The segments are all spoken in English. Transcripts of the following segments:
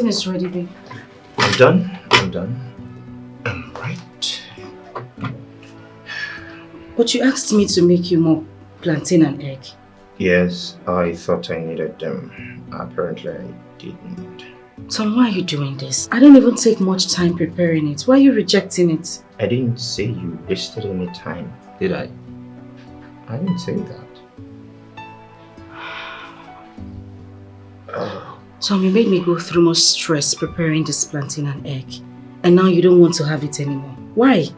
plantain is ready, babe. I'm done. I'm right. But you asked me to make you more plantain and egg. Yes, I thought I needed them. Apparently I didn't. Tom, why are you doing this? I don't even take much time preparing it. Why are you rejecting it? I didn't say you wasted any time, did I? I didn't say that. Tom, you made me go through much stress preparing this plantain and egg. And now you don't want to have it anymore. Why?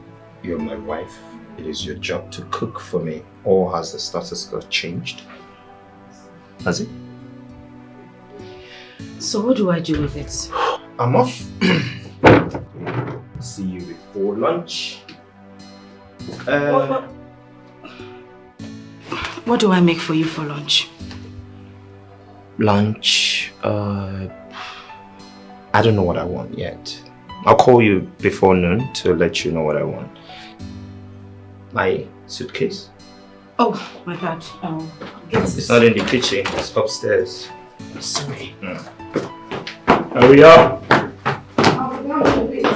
You're my wife. It is your job to cook for me. Or has the status quo changed? Has it? So what do I do with it? I'm off. See you before lunch. What do I make for you for lunch? Lunch? I don't know what I want yet. I'll call you before noon to let you know what I want. My suitcase? Oh, my God. It's not in the kitchen. It's upstairs. Sorry. Hurry up! I'll be down in a bit.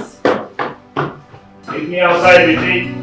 Meet me outside with it.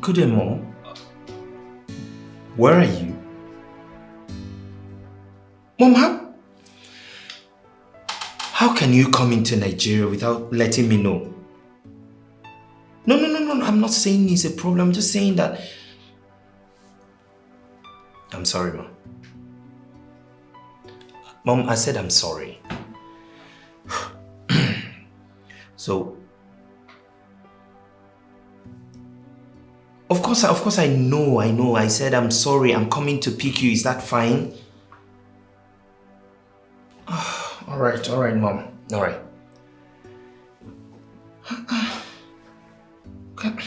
Good day, Mom. Where are you? Mom, how can you come into Nigeria without letting me know? No, I'm not saying it's a problem. I'm just saying that... I'm sorry, Mom. Mom, I said I'm sorry. So... Of course I know. I said I'm sorry. I'm coming to pick you. Is that fine? All right, Mom. All right. Okay.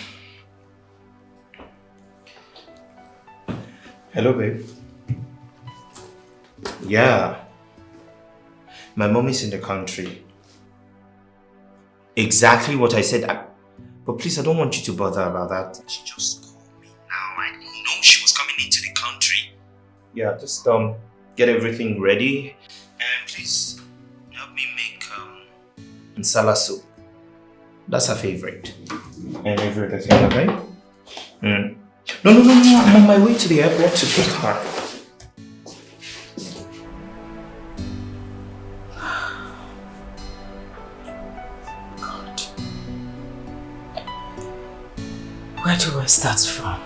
Hello, babe. Yeah. My mom is in the country. Exactly what I said. But please, I don't want you to bother about that. She just called me now. I didn't know she was coming into the country. Yeah, just get everything ready. And please, help me make nsala soup. That's her favorite. And everything, okay? No, I'm on my way to the airport to pick her. Where do I start from?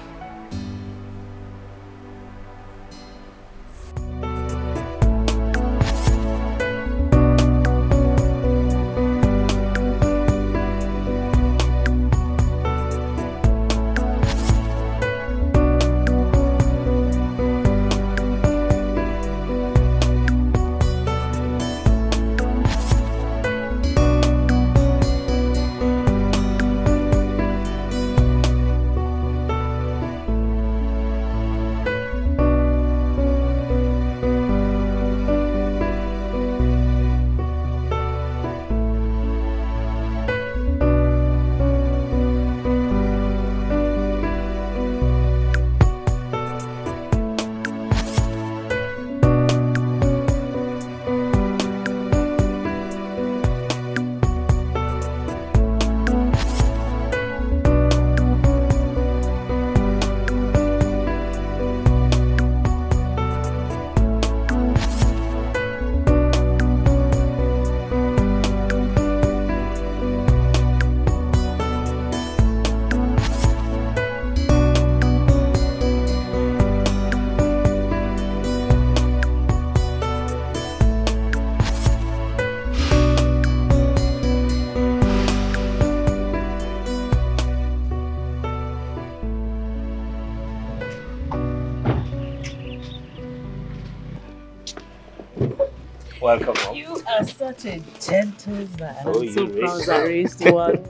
Welcome, Mom. You are such a gentleman. Oh, I'm so you proud I raised one.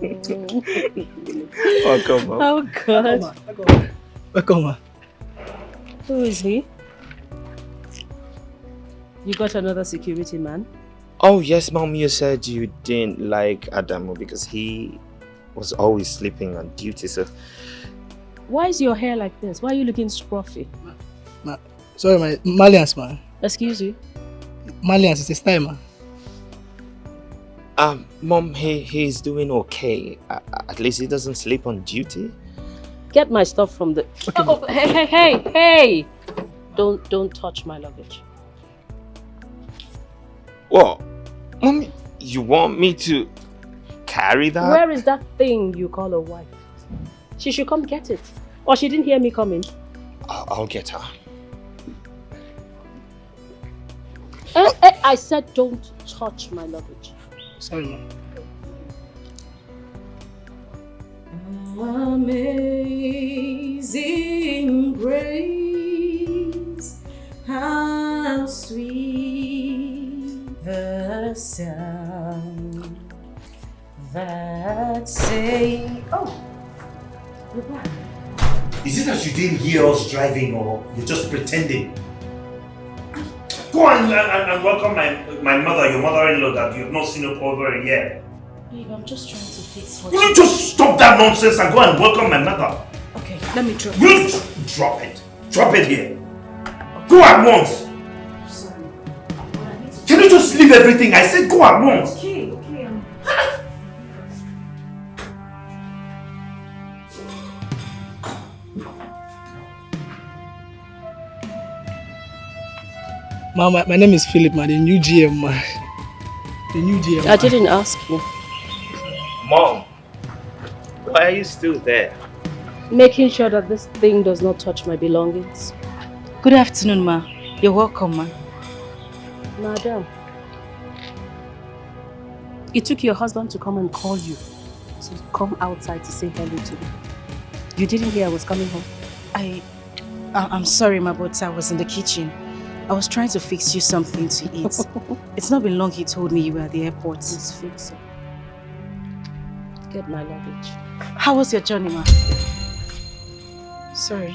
Welcome, Mom. Oh, God. Welcome, ma. Who is he? You got another security man? Oh, yes, Mom. You said you didn't like Adamu because he was always sleeping on duty, so... Why is your hair like this? Why are you looking scruffy? Sorry, my Malians, man. Excuse you? Malians, it's a style, man. Mom, he's doing okay. At least he doesn't sleep on duty. Get my stuff from the... Okay, oh, hey! Don't touch my luggage. What? Mommy, you want me to carry that? Where is that thing you call a wife? She should come get it. Or she didn't hear me coming. I'll get her. I said don't touch my luggage. Sorry, man. Amazing grace, how sweet the sound that saved. Oh, you're back. Is it that you didn't hear us driving or you're just pretending? Go and welcome my mother, your mother-in-law that you've not seen for over a year. Babe, I'm just trying to fix what Will you just stop that nonsense and go and welcome my mother? Okay, let me try. Will you drop it? Drop it here. Go at once. Sorry. Can you just leave everything? I said go at once. Okay. Ma, my name is Philip, man. The new GM, man. The new GM. I didn't ask you. Mom, why are you still there? Making sure that this thing does not touch my belongings. Good afternoon, ma. You're welcome, ma. Madam, it took your husband to come and call you. So come outside to say hello to me. You didn't hear I was coming home? I'm sorry, ma, but I was in the kitchen. I was trying to fix you something to eat. It's not been long he told me you were at the airport. Please fix it. Get my luggage. How was your journey, ma? Sorry.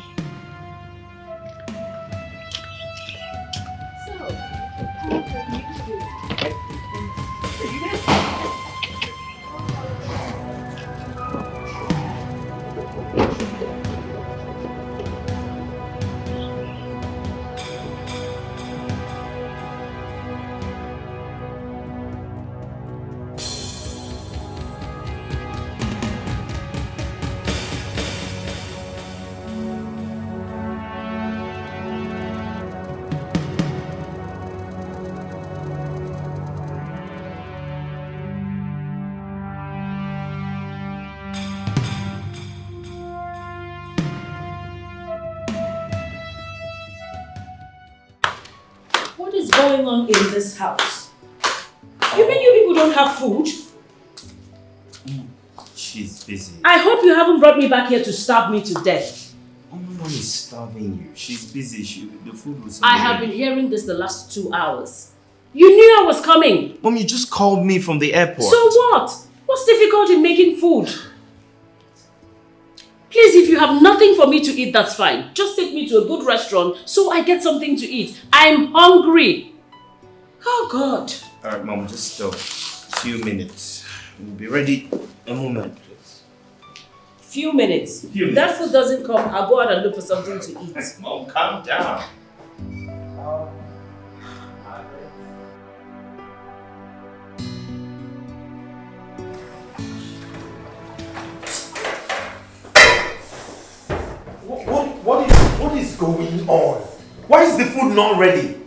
What is going on in this house? You mean you people don't have food? She's busy. I hope you haven't brought me back here to starve me to death. Oh, no one is starving you. She's busy. The food was... I have been hearing this the last 2 hours. You knew I was coming. Mom, you just called me from the airport. So what? What's difficult in making food? Please, if you have nothing for me to eat, that's fine. Just take me to a good restaurant so I get something to eat. I'm hungry. Oh, God. Alright, Mom, just a few minutes. We'll be ready a moment, please. Few minutes. If that food doesn't come, I'll go out and look for something to eat. Mom, calm down. What is going on? Why is the food not ready?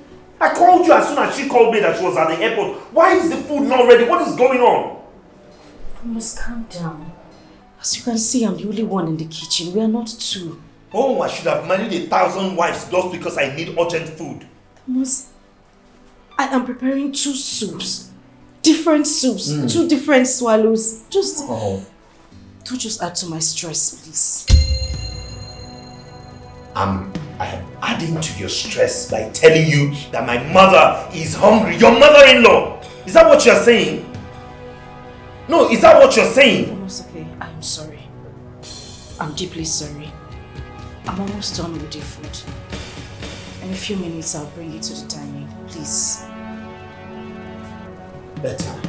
I called you as soon as she called me that she was at the airport. Why is the food not ready? What is going on? You must calm down. As you can see, I'm the only one in the kitchen. We are not two. Oh, I should have married 1,000 wives just because I need urgent food. I am preparing 2 soups. Different soups. 2 different swallows. Don't just add to my stress, please. I'm I am adding to your stress by telling you that my mother is hungry. Your mother-in-law! Is that what you're saying? No, is that what you're saying? It's okay. I'm sorry. I'm deeply sorry. I'm almost done with the food. In a few minutes, I'll bring it to the dining. Please. Better.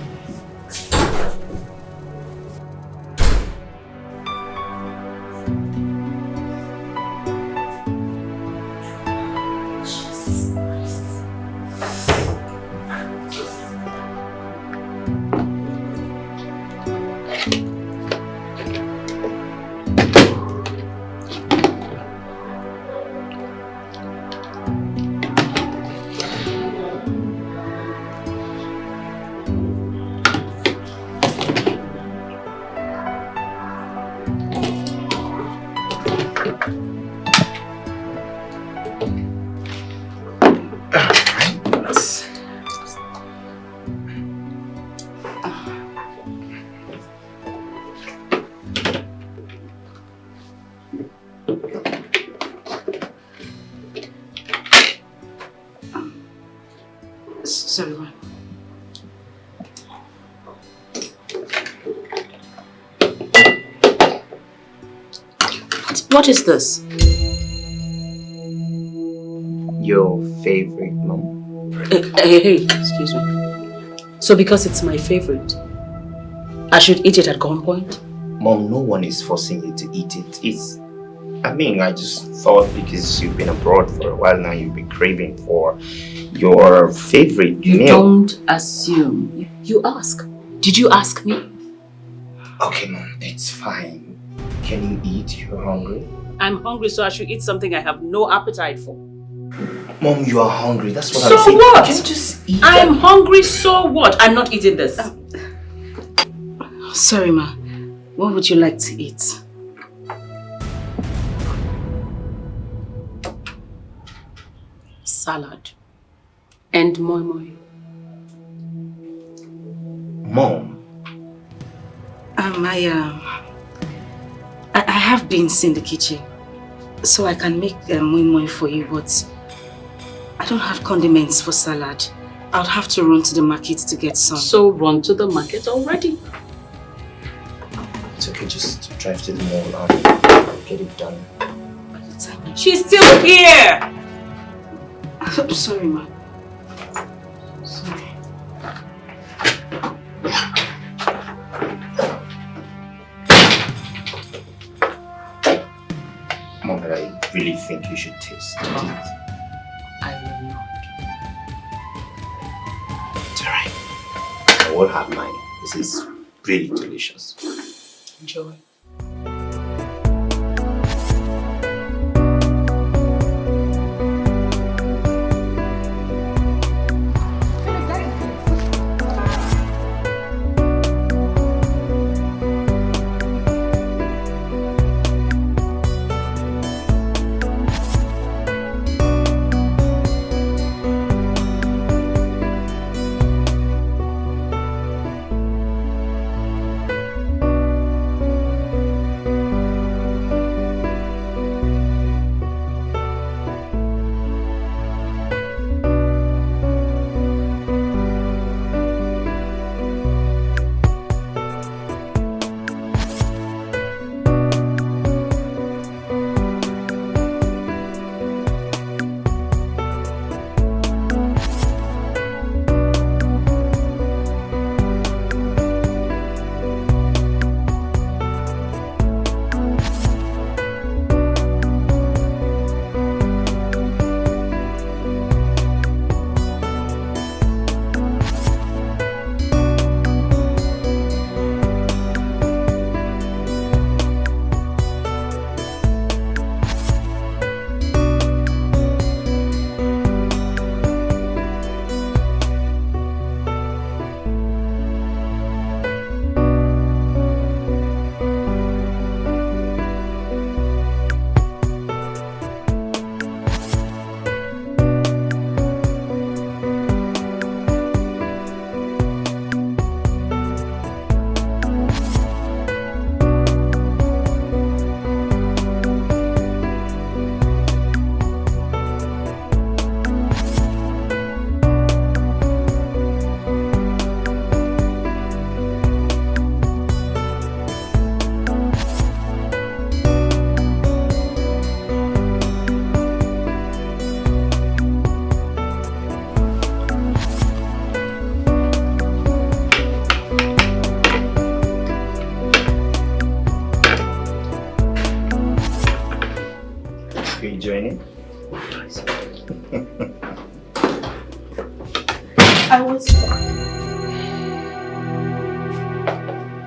Sorry, ma. What is this? Your favorite, Mom. Hey, excuse me. So because it's my favorite, I should eat it at gunpoint? Mom, no one is forcing you to eat it. I just thought because you've been abroad for a while now, you've been craving for your favorite You meal. don't assume. You ask. Did you ask me? Okay, Mom, it's fine. Can you eat? You're hungry? I'm hungry, so I should eat something I have no appetite for. Mom, you are hungry. That's what So I'm saying. what? Can you just eat? I'm hungry, so what? I'm not eating this. Sorry, ma. What would you like to eat? Salad. And moi moi. Mom, I have beans in the kitchen, so I can make moi moi for you, but I don't have condiments for salad. I'll have to run to the market to get some. So run to the market already. it's okay. Just drive to the mall and get it done. By the time She's still here! I'm sorry, ma. Sorry. Mom, but I really think you should taste it. I will not. It's alright. I will have mine. This is really delicious. Enjoy. I was...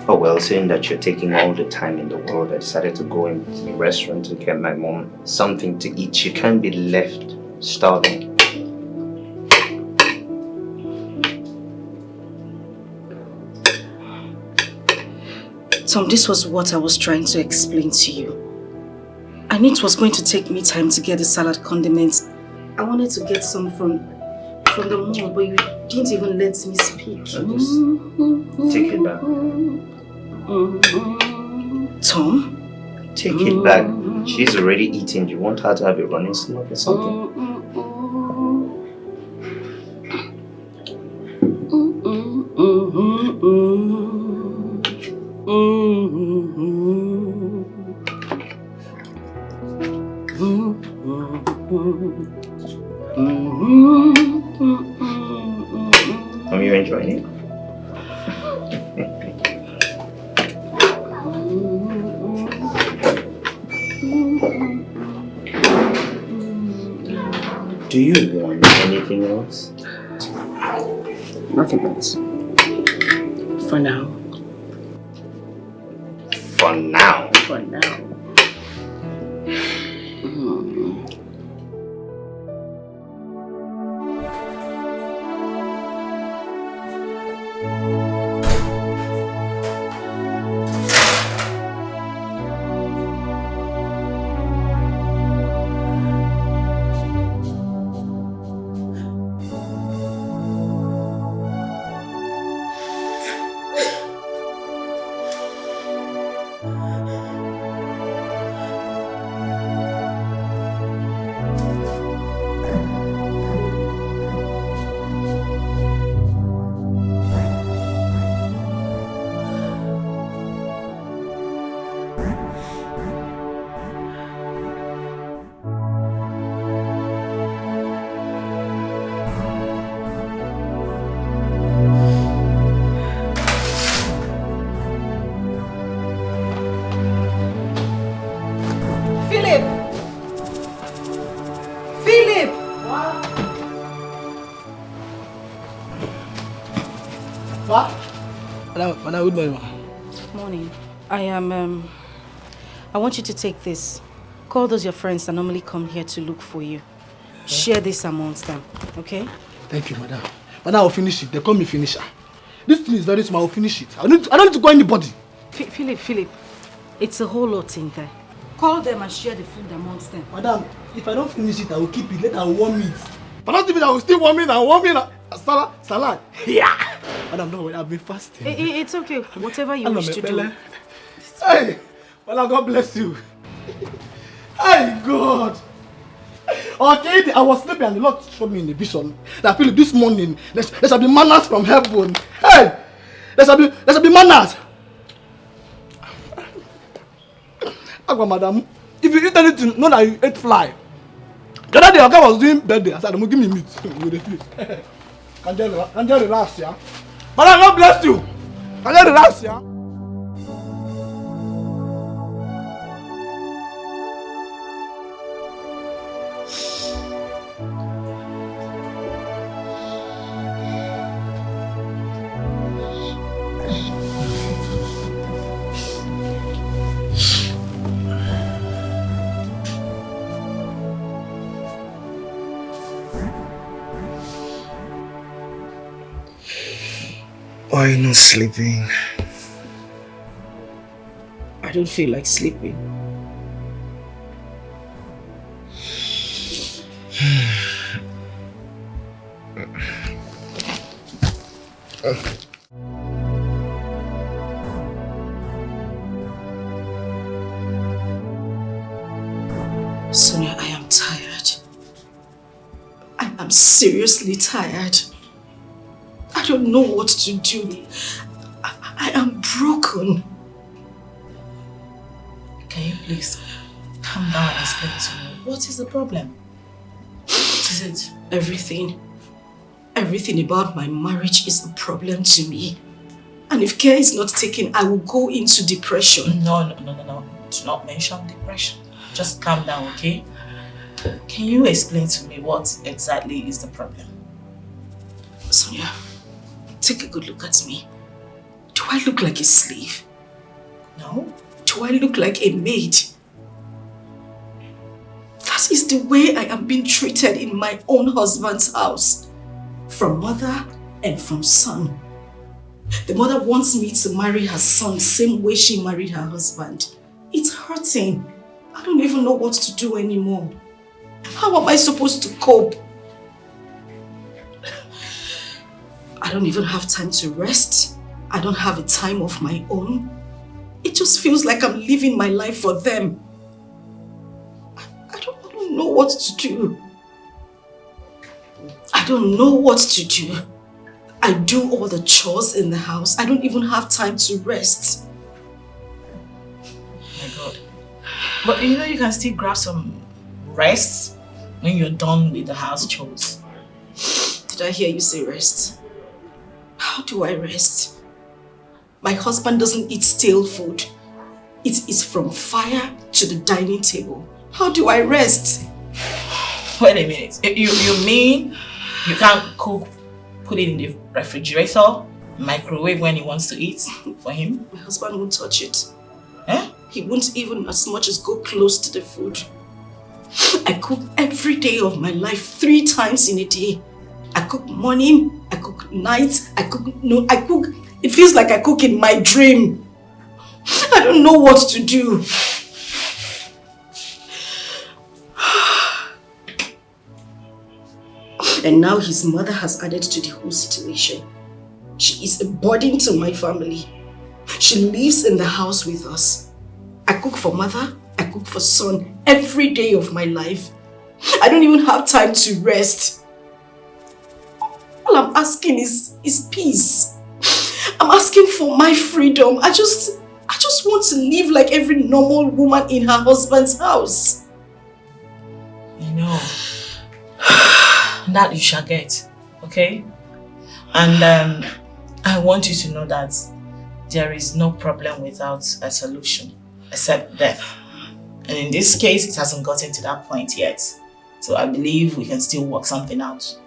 Oh well, seeing that you're taking all the time in the world, I decided to go in the restaurant to get my mom something to eat. She can't be left starving. Tom, this was what I was trying to explain to you. I knew it was going to take me time to get the salad condiments. I wanted to get some from the mall, but you didn't even let me speak. So just take it back. Tom? Take it back. She's already eating. Do you want her to have a running stomach or something? Are you enjoying it? Do you want anything else? Nothing else. For now. For now? For now. Madam, good morning, ma. Morning. I want you to take this. Call those your friends that normally come here to look for you. Share this amongst them, okay? Thank you, madam. Madam, I'll finish it. They call me finisher. This thing is very small. I'll finish it. I don't need to call anybody. Philip, it's a whole lot in there. Call them and share the food amongst them. Madam, if I don't finish it, I will keep it. Later, I will warm it. But not even I will still warm it and warm it. Salad. Yeah. Madam, don't worry. I've been fasting. It's okay. Whatever you wish to do. Hey, Madam, God bless you. Hey, God. Okay, I was sleeping and the Lord showed me in the vision that Philip, this morning there shall be manners from heaven. Hey, there shall be manners. Agwa, madam, if you eat anything, know that you ate fly. The other day, Oga was doing birthday. I said, give me meat. You refuse. Can you relax, yeah? Madam, God bless you. Can you relax, yeah? Why are you not sleeping? I don't feel like sleeping. Sonia, I am tired. I'm seriously tired. I don't know what to do. I am broken. Can you please calm down and explain to me? What is the problem? What is it? Everything. Everything about my marriage is a problem to me. And if care is not taken, I will go into depression. No. Do not mention depression. Just calm down, okay? Can you explain to me what exactly is the problem? Sonia, take a good look at me. Do I look like a slave? No. Do I look like a maid? That is the way I am being treated in my own husband's house. From mother and from son. The mother wants me to marry her son the same way she married her husband. It's hurting. I don't even know what to do anymore. How am I supposed to cope? I don't even have time to rest. I don't have a time of my own. It just feels like I'm living my life for them. I don't know what to do. I don't know what to do. I do all the chores in the house. I don't even have time to rest. My God. But you know you can still grab some rest when you're done with the house chores. Did I hear you say rest? How do I rest? My husband doesn't eat stale food. It is from fire to the dining table. How do I rest? Wait a minute. You mean you can't cook, put it in the refrigerator, microwave when he wants to eat for him? My husband won't touch it. Eh? He won't even as much as go close to the food. I cook every day of my life 3 times in a day. I cook morning, I cook night, I cook. It feels like I cook in my dream. I don't know what to do. And now his mother has added to the whole situation. She is a burden to my family. She lives in the house with us. I cook for mother, I cook for son every day of my life. I don't even have time to rest. All I'm asking is peace. I'm asking for my freedom. I just want to live like every normal woman in her husband's house. I know. That you shall get, okay? And I want you to know that there is no problem without a solution, except death. And in this case, it hasn't gotten to that point yet. So I believe we can still work something out.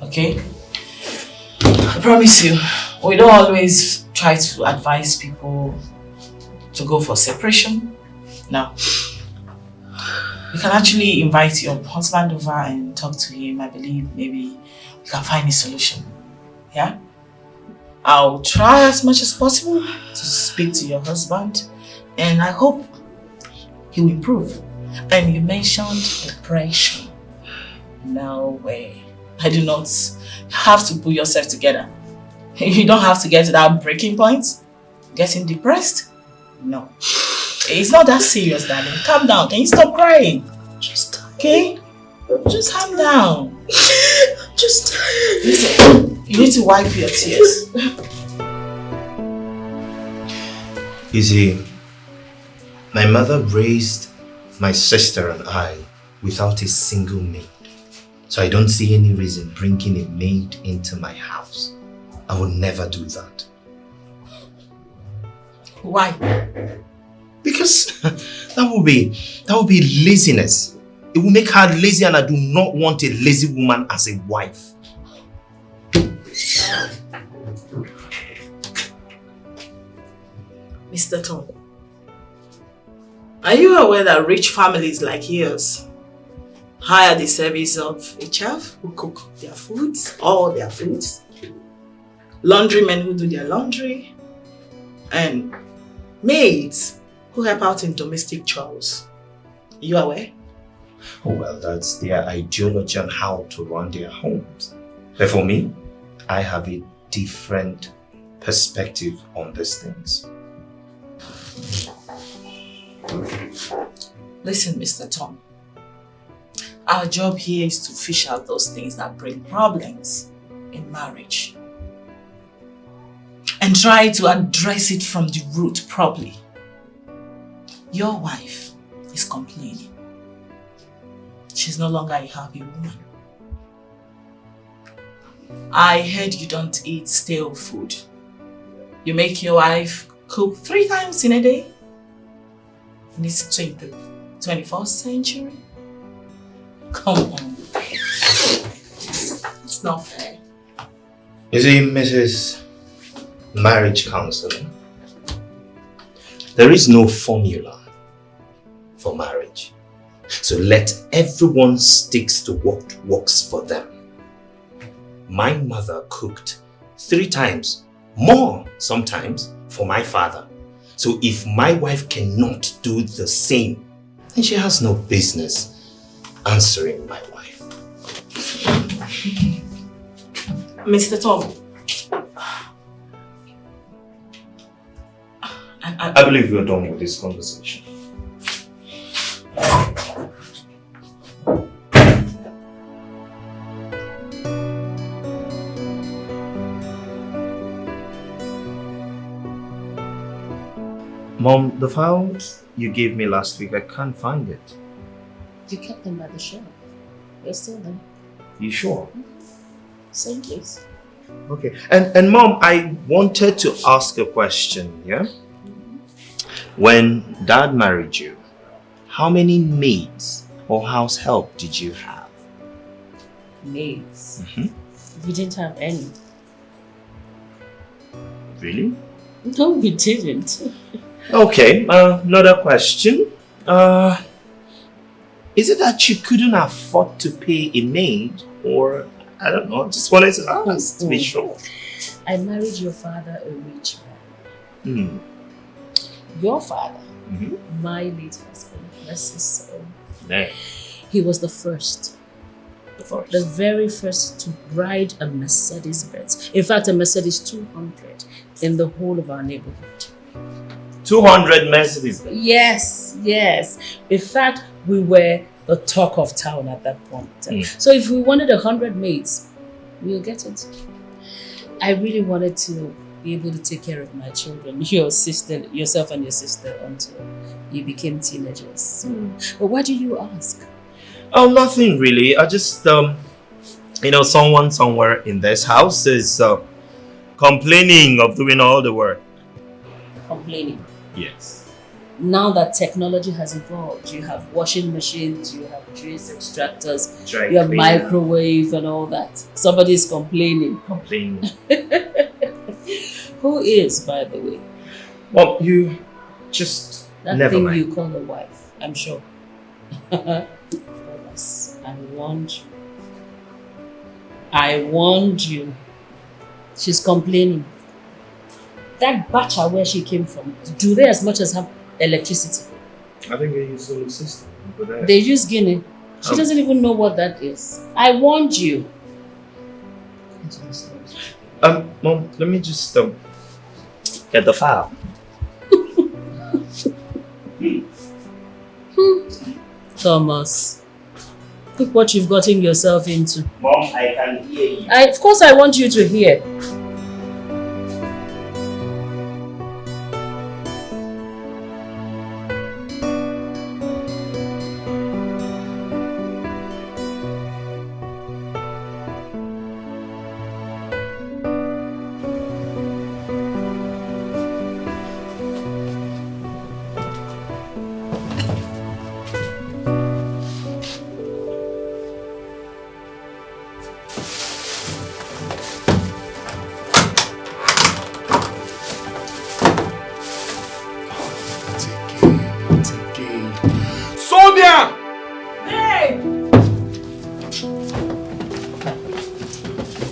Okay? I promise you, we don't always try to advise people to go for separation. No. You can actually invite your husband over and talk to him. I believe maybe we can find a solution. Yeah? I'll try as much as possible to speak to your husband, and I hope he will improve. And you mentioned depression. No way. I do not have to put yourself together. You don't have to get to that breaking point. Getting depressed? No. It's not that serious, darling. Calm down. Can you stop crying? Just tired. Okay? Just calm down. Just tired. Listen, you need to wipe your tears. You see, my mother raised my sister and I without a single maid. So I don't see any reason bringing a maid into my house. I will never do that. Why? Because that would be laziness. It will make her lazy, and I do not want a lazy woman as a wife. Mr. Tom, are you aware that rich families like yours hire the service of a chef who cook their foods, all their foods, laundrymen who do their laundry, and maids who help out in domestic chores? Are you aware? Oh, well, that's their ideology on how to run their homes. But for me, I have a different perspective on these things. Listen, Mr. Tom. Our job here is to fish out those things that bring problems in marriage and try to address it from the root properly. Your wife is complaining. She's no longer a happy woman. I heard you don't eat stale food. You make your wife cook 3 times in a day? In this 21st century? Come on. It's not fair. You see, Mrs. Marriage Counselor, there is no formula for marriage. So let everyone stick to what works for them. My mother cooked 3 times, more sometimes, for my father. So if my wife cannot do the same, then she has no business answering my wife. Mr. Tom. I believe we're done with this conversation. Mom, the file you gave me last week, I can't find it. You kept them by the shelf. They're still there. You sure? Same place. Okay. And Mom, I wanted to ask a question, yeah? When Dad married you, how many maids or house help did you have? Maids? We didn't have any. Really? No, we didn't. Okay, another question. Is it that you couldn't afford to pay a maid, or I don't know, just wanted to ask to be sure. I married your father, a rich man. Your father, my late husband, bless his soul. Yeah. He was the first. The very first to ride a Mercedes Benz. In fact, a Mercedes 200 in the whole of our neighborhood. 200 Mercedes Benz? Yes. In fact, we were the talk of town at that point. So if we wanted 100 maids, we'll get it. I really wanted to be able to take care of my children, yourself and your sister, until you became teenagers. But why do you ask? Oh, nothing really. I just, someone somewhere in this house is complaining of doing all the work. Complaining? Yes. Now that technology has evolved, you have washing machines, you have juice extractors, Dry you have cleaner. microwave and all that. Somebody's complaining. Who is, by the way? Well, you just That never thing mind. you call a wife, I'm sure. I warned you. She's complaining. That bacha where she came from, do they as much as have electricity? I think they use solar system. They use Guinea. She doesn't even know what that is. I warned you. Mom, let me just get the file. Thomas, look what you've gotten yourself into. Mom, I can hear you. Of course I want you to hear.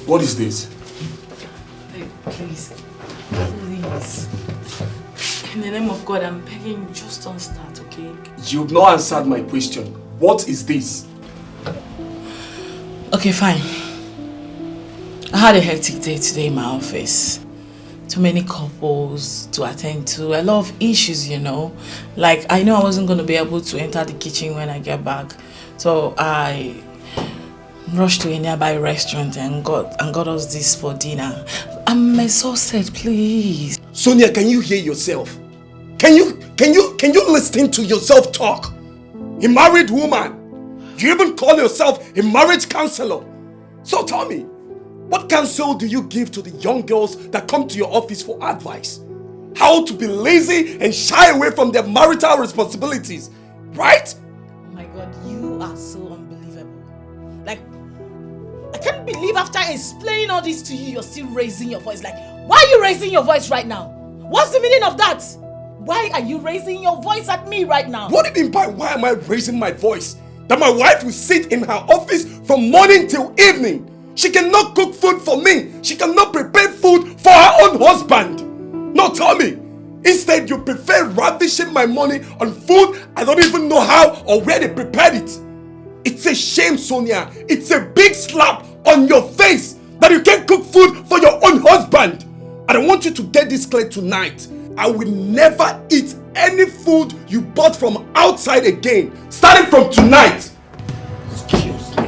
What is this? Babe, please. Please. In the name of God, I'm begging you, just don't start, okay? You've not answered my question. What is this? Okay, fine. I had a hectic day today in my office. Too many couples to attend to, a lot of issues, Like, I know I wasn't going to be able to enter the kitchen when I get back. So I rushed to a nearby restaurant and got us this for dinner. I'm exhausted, please. Sonia, can you hear yourself? Can you listen to yourself talk? A married woman. You even call yourself a marriage counselor. So tell me, what counsel do you give to the young girls that come to your office for advice? How to be lazy and shy away from their marital responsibilities, right? Oh my God, you are so unbelievable. Like, I can't believe after explaining all this to you, you're still raising your voice. Like, why are you raising your voice right now? What's the meaning of that? Why are you raising your voice at me right now? What do you mean by why am I raising my voice? That my wife will sit in her office from morning till evening. She cannot cook food for me. She cannot prepare food for her own husband. No, tell me. Instead, you prefer ravishing my money on food I don't even know how or where they prepared it. It's a shame, Sonia. It's a big slap on your face that you can't cook food for your own husband. And I want you to get this clear tonight. I will never eat any food you bought from outside again, starting from tonight. Excuse me.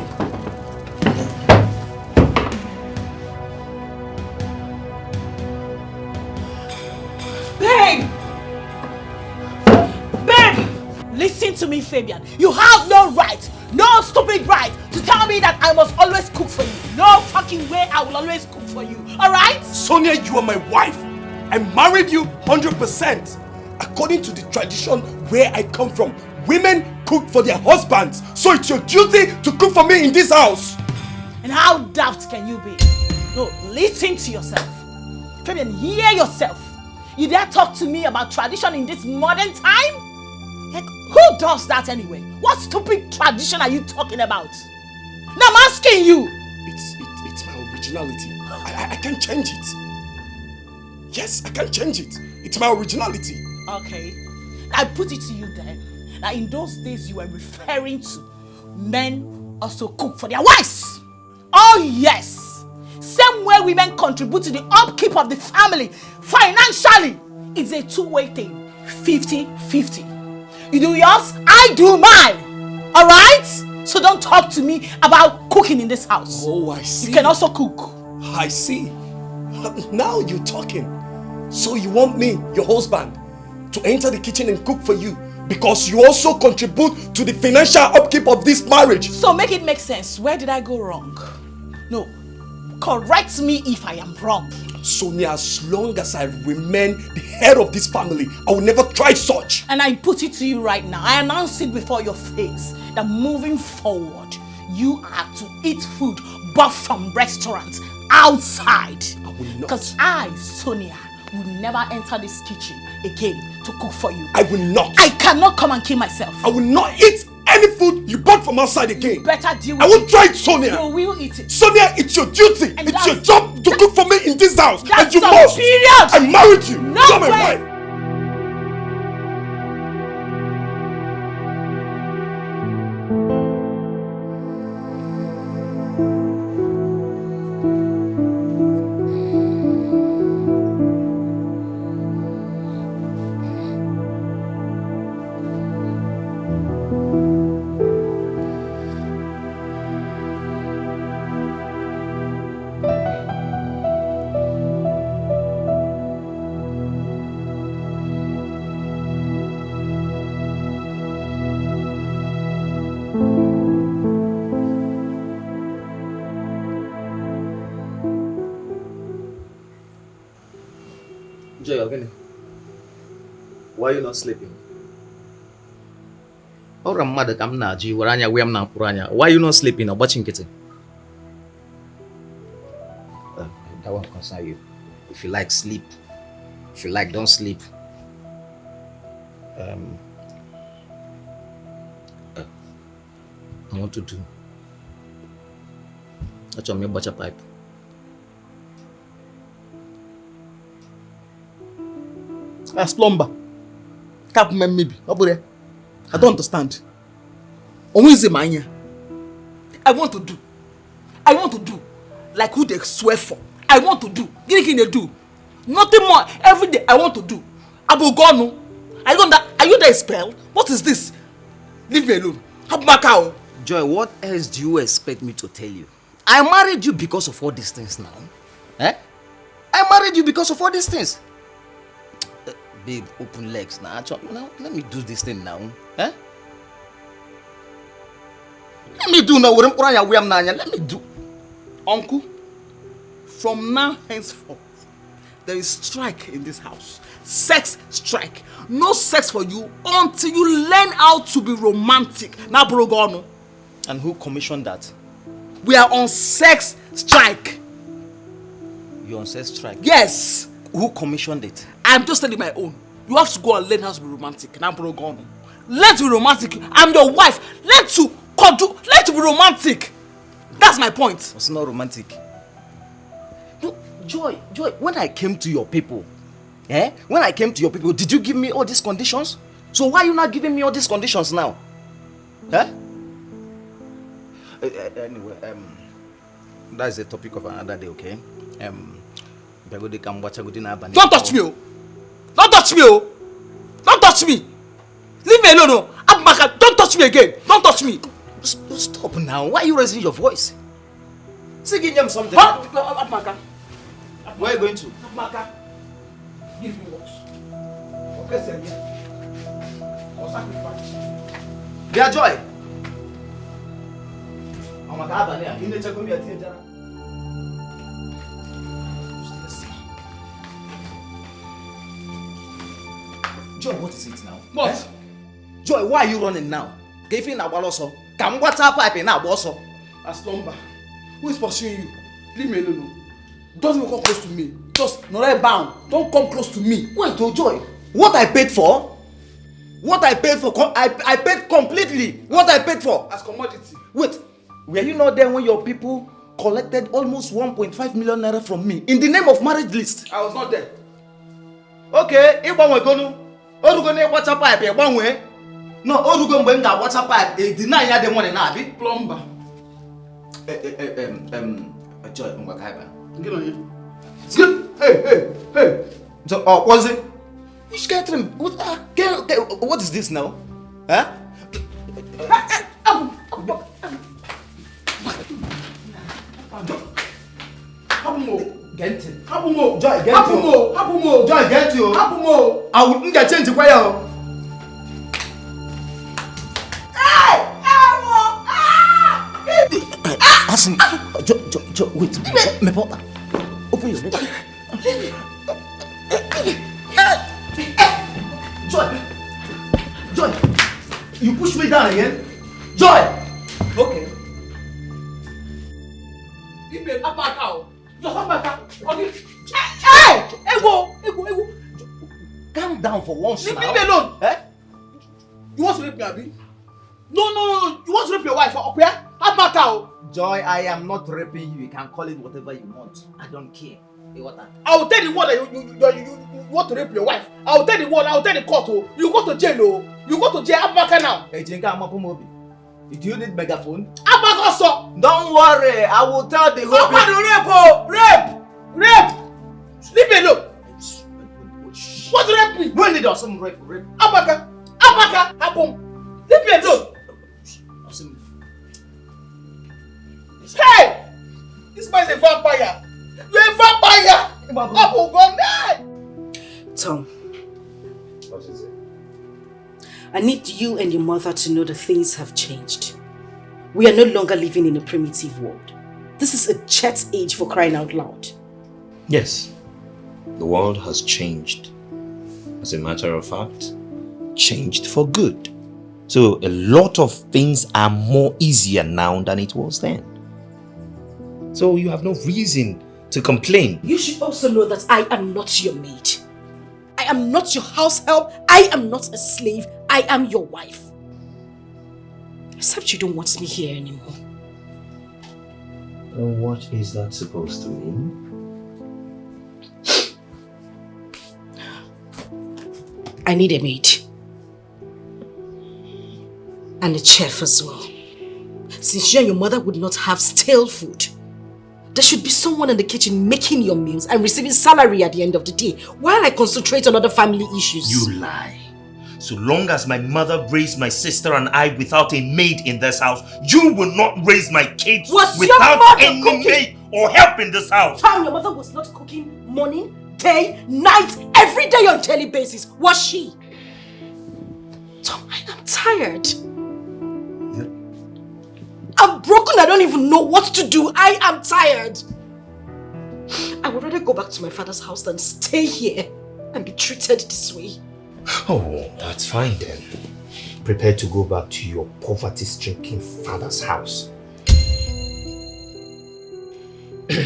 Babe! Babe! Listen to me, Fabian. You have no right, no stupid right to tell me that I must always cook for you. No fucking way I will always cook for you. Alright? Sonia, you are my wife. I married you 100%. According to the tradition where I come from, women cook for their husbands. So it's your duty to cook for me in this house. And how daft can you be? No, listen to yourself. Fabian, hear yourself. You dare talk to me about tradition in this modern time? Like, who does that anyway? What stupid tradition are you talking about? Now I'm asking you. It's my originality. I can't change it. Yes, I can't change it. It's my originality. Okay. I put it to you then. Now in those days you were referring to men also cook for their wives. Oh yes. Same way women contribute to the upkeep of the family financially. It's a two-way thing. 50-50. You do yours, I do mine. Alright? So don't talk to me about cooking in this house. Oh, I see. You can also cook. I see. Now you're talking. So you want me, your husband, to enter the kitchen and cook for you because you also contribute to the financial upkeep of this marriage. So make it make sense. Where did I go wrong? No. Correct me if I am wrong. Sonia, as long as I remain the head of this family, I will never try such. And I put it to you right now. I announce it before your face that moving forward, you are to eat food bought from restaurants outside. I will not. Because I, Sonia, will never enter this kitchen again to cook for you. I will not. I cannot come and kill myself. I will not eat any food you bought from outside again. You better deal with I won't try it, Sonia. You will eat it. Sonia, it's your duty. And it's your job to cook for me in this house. That's and you some must. period. I married you. No You're my way. wife. Joy, again. Why are you not sleeping? Why are you not sleeping or watching kitty? That won't concern you. If you like, sleep. If you like, don't sleep. I want to do. That's me butcher pipe. As plumber. Capman maybe. I don't understand. Always a man. I want to do. Like who they swear for. I want to do. Anything they do. Nothing more. Every day I want to do. Abogonu. I don't that. Are you there spell? What is this? Leave me alone. Habmakao. Joy, what else do you expect me to tell you? I married you because of all these things now. Eh? I married you because of all these things. Babe, open legs now. Now let me do this thing now. Eh? Let me do now. Let me do. Uncle, from now henceforth, there is strike in this house. Sex strike. No sex for you until you learn how to be romantic. Now, Brogono. And who commissioned that? We are on sex strike. You're on sex strike? Yes. Who commissioned it? I'm just telling my own. You have to go and learn how to be romantic. And I'm gone. Let's be romantic. I'm your wife. Let's be romantic. That's my point. It's not romantic. No, Joy, when I came to your people, did you give me all these conditions? So why are you not giving me all these conditions now? Anyway, that's the topic of another day, okay? Don't touch me! Don't touch me! Don't touch me! Leave me alone! Abmaka, don't touch me again! Don't touch me! Stop now! Why are you raising your voice? Say give them something. Abmaka. Where are you going to? Abmaka. Give me what? Okay, sir. I'll sacrifice. Dear Joy! Joy, what is it now? What? Joy, why are you running now? If you na also, come water pipe now, also. As lumber, who is pursuing you? Leave me alone. Don't even come close to me. Just not bound. Don't come close to me. Wait, oh Joy, what I paid for? What I paid for? I paid completely. What I paid for? As commodity. Wait, were you not there when your people collected almost 1.5 million naira from me in the name of marriage list? I was not there. Okay, Igbanwe gonu. Orugo na water pipe Igbanwe. No, orugo mgbe m ga water pipe deny ya the money na abi plumber. Joy ngwa kaiba. Get on you. Hey. So, what's it? Which Catherine? What is this now? Huh? Hapumo. Joy, get Hapumo. Joy, get you. Hapumo. I wouldn't get change the choir. Listen, Joy, wait. Me pop. Open your lips. Joy, you push me down again. Joy. Okay. Hey! Ego! Calm down for once now. Leave me alone. You want to rape me, Abi? No. You want to rape your wife, okay? Abmaka. Joy, I am not raping you. You can call it whatever you want. I don't care. I will tell the word that you want to rape your wife. I will tell the word. I will tell the court. You go to jail. You go to jail. Abmaka now. Hey, Jenga, Amapumobi. Do you need megaphone? Abmaka also. Don't worry. I will tell the whole people. Rape. Leave me alone. What rape me? When did some rape? Abmaka. Happen. Leave me alone. Hey! This man is a vampire. You're a vampire! Apple gone there! Tom. What is it? I need you and your mother to know that things have changed. We are no longer living in a primitive world. This is a jet age, for crying out loud. Yes, the world has changed. As a matter of fact, changed for good. So a lot of things are more easier now than it was then. So you have no reason to complain. You should also know that I am not your maid. I am not your house help. I am not a slave. I am your wife. Except you don't want me here anymore. What is that supposed to mean? I need a maid. And a chef as well. Since you and your mother would not have stale food, there should be someone in the kitchen making your meals and receiving salary at the end of the day while I concentrate on other family issues. You lie. So long as my mother raised my sister and I without a maid in this house, you will not raise my kids without any maid or help in this house. Tom, your mother was not cooking morning, day, night, every day on daily basis, was she? Tom, I am tired. I'm broken. I don't even know what to do. I am tired. I would rather go back to my father's house than stay here and be treated this way. Oh, that's fine then. Prepare to go back to your poverty-stricken father's house. Tom.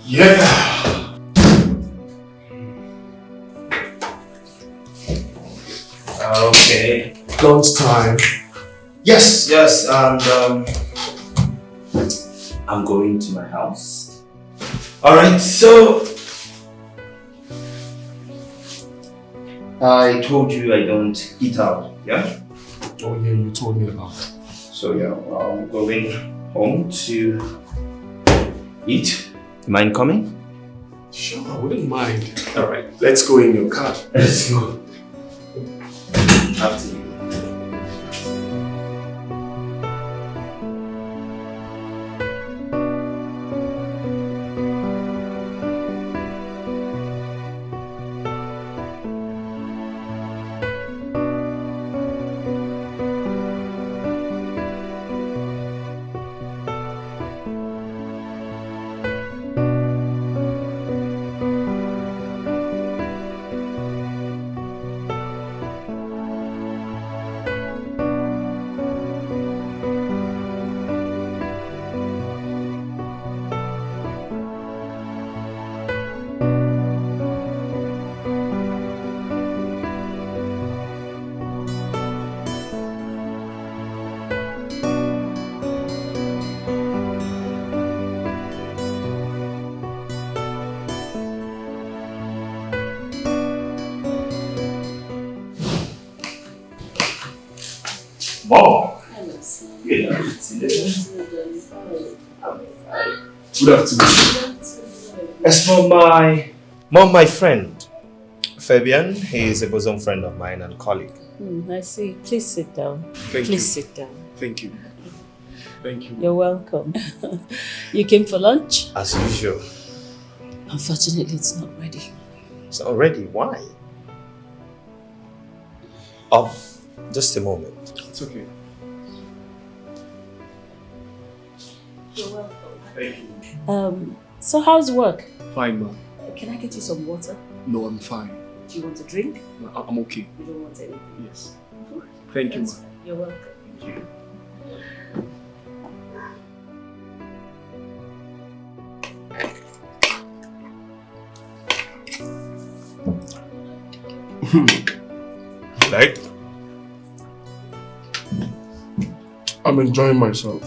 Yeah. Okay. Lunchtime. Yes, and I'm going to my house. Alright, so I told you I don't eat out, yeah? Oh yeah, you told me about it. So yeah, I'm going home to eat. You mind coming? Sure, I wouldn't mind. Alright. Let's go in your car. Let's go. After you. Mom! Good afternoon. Good afternoon. As for my friend, Fabian, he is a bosom friend of mine and colleague. I see. Please sit down. Thank Please you. sit down. Thank you. Thank you. You're welcome. You came for lunch? As usual. Unfortunately, it's not ready. It's not ready. Why? Oh, just a moment. It's okay. You're welcome. Thank you. So how's work? Fine, ma'am. Can I get you some water? No, I'm fine. Do you want a drink? No, I'm okay. You don't want anything? Yes. Thank you, That's ma'am. fine. You're welcome. Thank you. Like? I'm enjoying myself.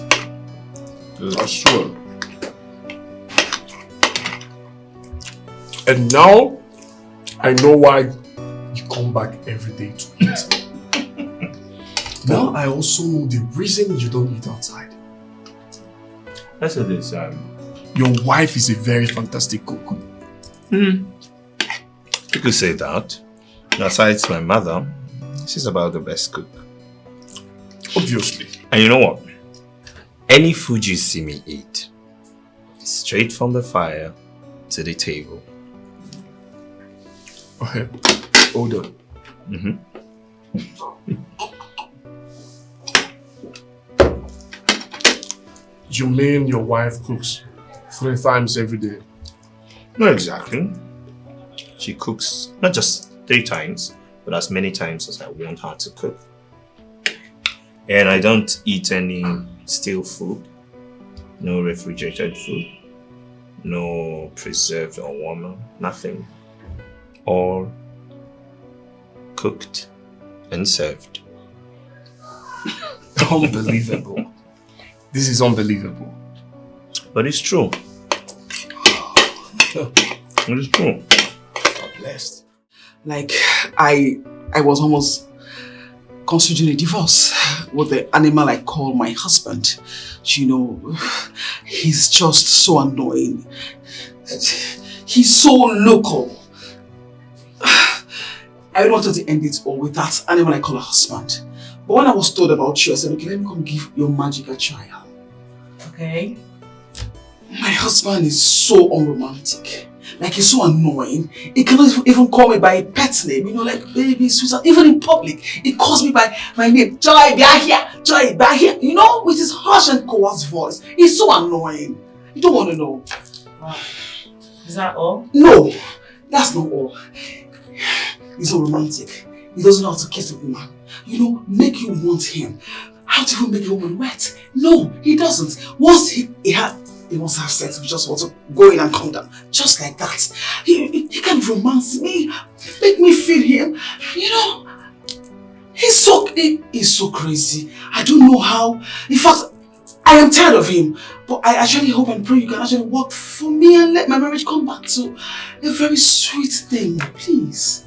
I swear. And now, I know why you come back every day to eat. Now I also know the reason you don't eat outside. That's it is. Your wife is a very fantastic cook. You could say that. Aside my mother, she's about the best cook. Obviously. And you know what? Any food you see me eat, straight from the fire to the table. Okay, hold on. You mean your wife cooks 3 times every day? Not exactly. She cooks not just 3 times, but as many times as I want her to cook. And I don't eat any stale food, no refrigerated food, no preserved or warmer, nothing. All cooked and served. Unbelievable. This is unbelievable. But it's true. It is true. God blessed. Like, I was almost considering a divorce with the animal I call my husband. You know, he's just so annoying. He's so local. I wanted to end it all with that animal I call a husband. But when I was told about you, I said, okay, let me come give your magic a trial. Okay. My husband is so unromantic. Like, he's so annoying. He cannot even call me by a pet name, you know, like baby, sweetheart. Even in public, he calls me by my name. Joy, be here. Joy, be here. You know, with his harsh and coarse voice. He's so annoying. You don't want to know. Wow. Is that all? No, that's not all. He's so romantic. He doesn't know how to kiss a woman. You know, make you want him. How to even make a woman wet? No, he doesn't. Once he wants to have sex, he just wants to go in and come down. Just like that. He can romance me, make me feel him. You know, he's so crazy. I don't know how. In fact, I am tired of him. But I actually hope and pray you can actually work for me and let my marriage come back to a very sweet thing. Please.